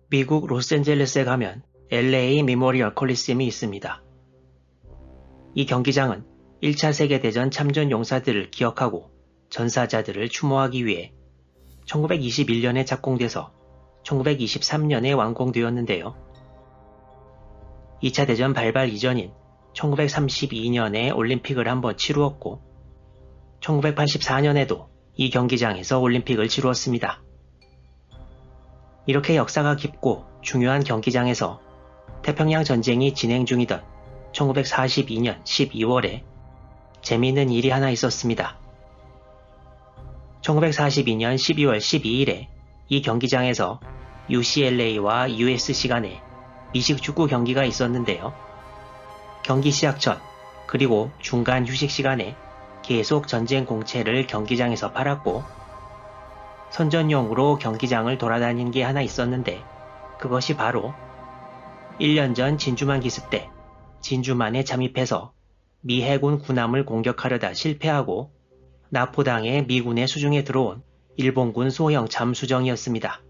미국 로스앤젤레스에 가면 LA 메모리얼 콜리세움이 있습니다. 이 경기장은 1차 세계대전 참전 용사들을 기억하고 전사자들을 추모하기 위해 1921년에 착공돼서 1923년에 완공되었는데요. 2차 대전 발발 이전인 1932년에 올림픽을 한번 치루었고 1984년에도 이 경기장에서 올림픽을 치루었습니다. 이렇게 역사가 깊고 중요한 경기장에서 태평양 전쟁이 진행 중이던 1942년 12월에 재미있는 일이 하나 있었습니다. 1942년 12월 12일에 이 경기장에서 UCLA와 USC 간에 미식 축구 경기가 있었는데요. 경기 시작 전 그리고 중간 휴식 시간에 계속 전쟁 공채를 경기장에서 팔았고 선전용으로 경기장을 돌아다닌 게 하나 있었는데 그것이 바로 1년 전 진주만 기습 때 진주만에 잠입해서 미 해군 군함을 공격하려다 실패하고 나포당해 미군의 수중에 들어온 일본군 소형 잠수정이었습니다.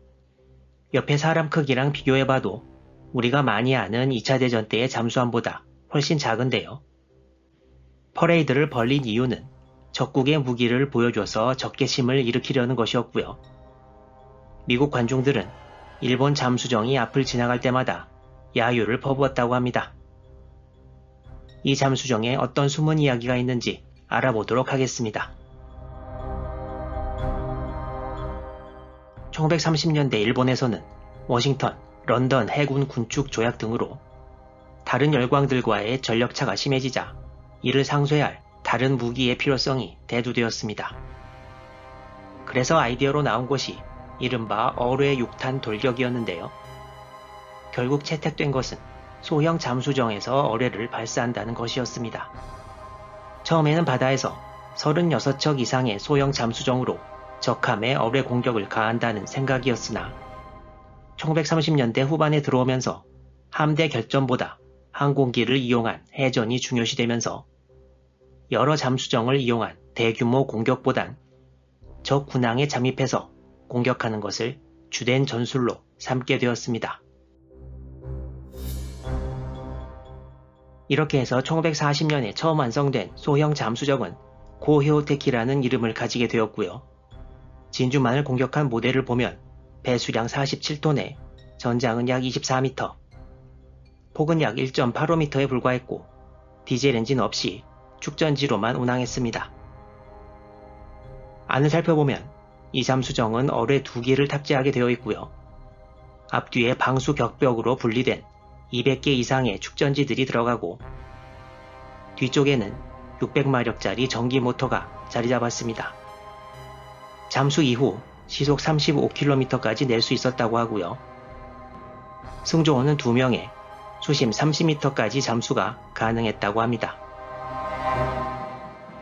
옆에 사람 크기랑 비교해봐도 우리가 많이 아는 2차 대전 때의 잠수함보다 훨씬 작은데요. 퍼레이드를 벌린 이유는 적국의 무기를 보여줘서 적개심을 일으키려는 것이었고요. 미국 관중들은 일본 잠수정이 앞을 지나갈 때마다 야유를 퍼부었다고 합니다. 이 잠수정에 어떤 숨은 이야기가 있는지 알아보도록 하겠습니다. 1930년대 일본에서는 워싱턴, 런던 해군 군축 조약 등으로 다른 열강들과의 전력차가 심해지자 이를 상쇄할 다른 무기의 필요성이 대두되었습니다. 그래서 아이디어로 나온 것이 이른바 어뢰 육탄 돌격이었는데요. 결국 채택된 것은 소형 잠수정에서 어뢰를 발사한다는 것이었습니다. 처음에는 바다에서 36척 이상의 소형 잠수정으로 적함에 어뢰 공격을 가한다는 생각이었으나 1930년대 후반에 들어오면서 함대 결전보다 항공기를 이용한 해전이 중요시되면서 여러 잠수정을 이용한 대규모 공격보단 적 군항에 잠입해서 공격하는 것을 주된 전술로 삼게 되었습니다. 이렇게 해서 1940년에 처음 완성된 소형 잠수정은 고히오테키라는 이름을 가지게 되었고요. 진주만을 공격한 모델을 보면 배수량 47톤에 전장은 약 24m, 폭은 약 1.85m에 불과했고 디젤 엔진 없이 축전지로만 운항했습니다. 안을 살펴보면 이 잠수정은 어뢰 2기를 탑재하게 되어 있고요. 앞뒤에 방수 격벽으로 분리된 200개 이상의 축전지들이 들어가고 뒤쪽에는 600마력짜리 전기 모터가 자리 잡았습니다. 잠수 이후 시속 35km까지 낼 수 있었다고 하고요. 승조원은 2명에 수심 30m까지 잠수가 가능했다고 합니다.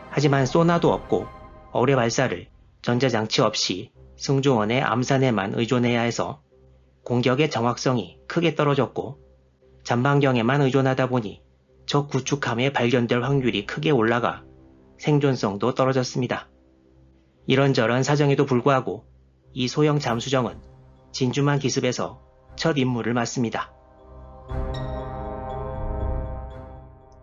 하지만 소나도 없고 어뢰 발사를 전자장치 없이 승조원의 암산에만 의존해야 해서 공격의 정확성이 크게 떨어졌고 전방경에만 의존하다 보니 적 구축함에 발견될 확률이 크게 올라가 생존성도 떨어졌습니다. 이런저런 사정에도 불구하고 이 소형 잠수정은 진주만 기습에서 첫 임무를 맡습니다.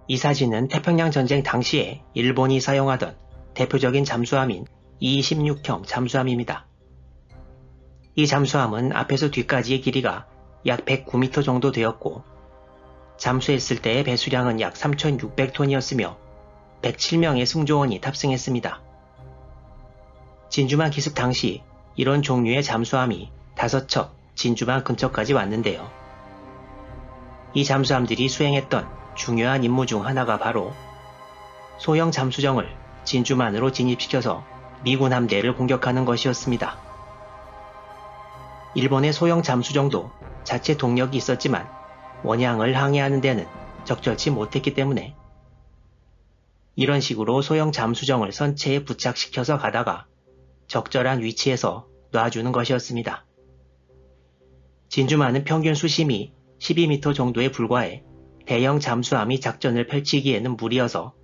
이 사진은 태평양 전쟁 당시에 일본이 사용하던 대표적인 잠수함인 E-16형 잠수함입니다. 이 잠수함은 앞에서 뒤까지의 길이가 약 109m 정도 되었고 잠수했을 때의 배수량은 약 3,600톤이었으며 107명의 승조원이 탑승했습니다. 진주만 기습 당시 이런 종류의 잠수함이 5척 진주만 근처까지 왔는데요. 이 잠수함들이 수행했던 중요한 임무 중 하나가 바로 소형 잠수정을 진주만으로 진입시켜서 미군 함대를 공격하는 것이었습니다. 일본의 소형 잠수정도 자체 동력이 있었지만 원양을 항해하는 데는 적절치 못했기 때문에 이런 식으로 소형 잠수정을 선체에 부착시켜서 가다가 적절한 위치에서 놔주는 것이었습니다. 진주만은 평균 수심이 12m 정도에 불과해 대형 잠수함이 작전을 펼치기에는 무리여서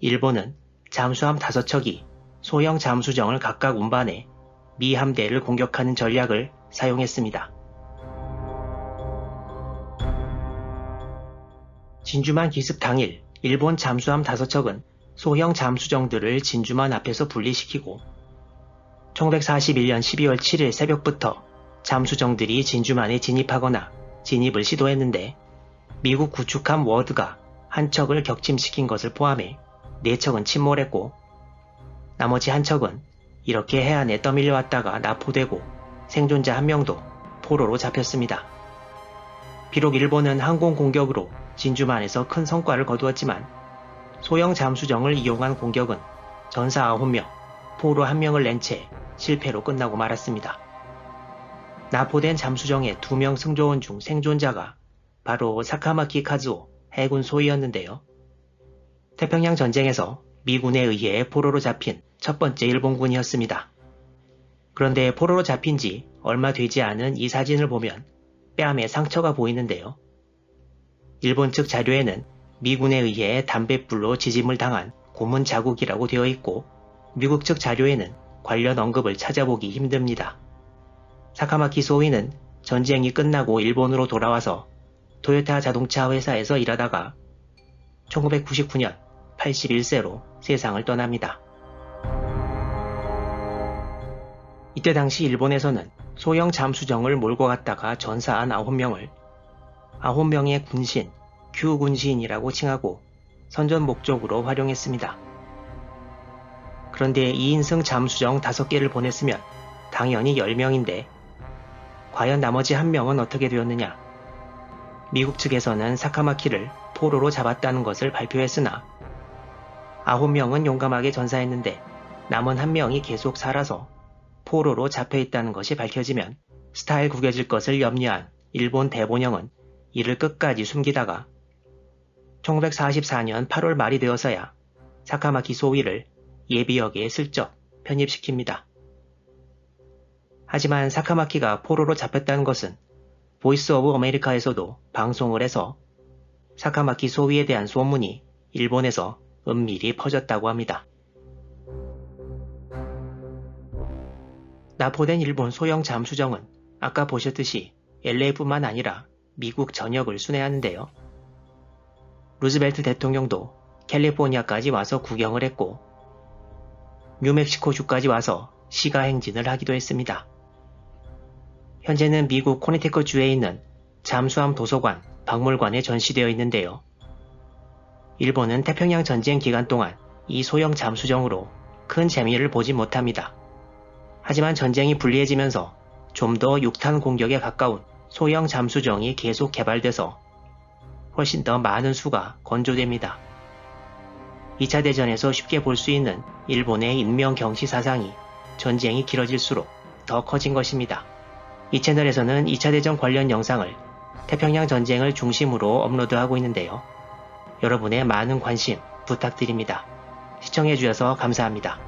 일본은 잠수함 5척이 소형 잠수정을 각각 운반해 미 함대를 공격하는 전략을 사용했습니다. 진주만 기습 당일 일본 잠수함 5척은 소형 잠수정들을 진주만 앞에서 분리시키고 1941년 12월 7일 새벽부터 잠수정들이 진주만에 진입하거나 진입을 시도했는데 미국 구축함 워드가 한 척을 격침시킨 것을 포함해 4척은 침몰했고 나머지 한 척은 이렇게 해안에 떠밀려왔다가 납포되고 생존자 한 명도 포로로 잡혔습니다. 비록 일본은 항공 공격으로 진주만에서 큰 성과를 거두었지만 소형 잠수정을 이용한 공격은 전사 9명, 포로 1명을 낸 채 실패로 끝나고 말았습니다. 납포된 잠수정의 2명 승조원 중 생존자가 바로 사카마키 카즈오 해군 소위였는데요. 태평양 전쟁에서 미군에 의해 포로로 잡힌 첫 번째 일본군이었습니다. 그런데 포로로 잡힌 지 얼마 되지 않은 이 사진을 보면 뺨에 상처가 보이는데요. 일본 측 자료에는 미군에 의해 담뱃불로 지짐을 당한 고문 자국이라고 되어 있고 미국 측 자료에는 관련 언급을 찾아보기 힘듭니다. 사카마키 소위는 전쟁이 끝나고 일본으로 돌아와서 토요타 자동차 회사에서 일하다가 1999년 81세로 세상을 떠납니다. 이때 당시 일본에서는 소형 잠수정을 몰고 갔다가 전사한 9명을 9명의 군신, 규군신이라고 칭하고 선전 목적으로 활용했습니다. 그런데 2인승 잠수정 5개를 보냈으면 당연히 10명인데 과연 나머지 1명은 어떻게 되었느냐? 미국 측에서는 사카마키를 포로로 잡았다는 것을 발표했으나 9명은 용감하게 전사했는데 남은 1명이 계속 살아서 포로로 잡혀있다는 것이 밝혀지면 스타일 구겨질 것을 염려한 일본 대본영은 이를 끝까지 숨기다가 1944년 8월 말이 되어서야 사카마키 소위를 예비역에 슬쩍 편입시킵니다. 하지만 사카마키가 포로로 잡혔다는 것은 보이스 오브 아메리카에서도 방송을 해서 사카마키 소위에 대한 소문이 일본에서 은밀히 퍼졌다고 합니다. 납포된 일본 소형 잠수정은 아까 보셨듯이 LA뿐만 아니라 미국 전역을 순회하는데요. 루즈벨트 대통령도 캘리포니아까지 와서 구경을 했고 뉴멕시코주까지 와서 시가 행진을 하기도 했습니다. 현재는 미국 코네티컷주에 있는 잠수함 도서관, 박물관에 전시되어 있는데요. 일본은 태평양 전쟁 기간 동안 이 소형 잠수정으로 큰 재미를 보지 못합니다. 하지만 전쟁이 불리해지면서 좀 더 육탄 공격에 가까운 소형 잠수정이 계속 개발돼서 훨씬 더 많은 수가 건조됩니다. 2차 대전에서 쉽게 볼 수 있는 일본의 인명 경시 사상이 전쟁이 길어질수록 더 커진 것입니다. 이 채널에서는 2차 대전 관련 영상을 태평양 전쟁을 중심으로 업로드하고 있는데요. 여러분의 많은 관심 부탁드립니다. 시청해주셔서 감사합니다.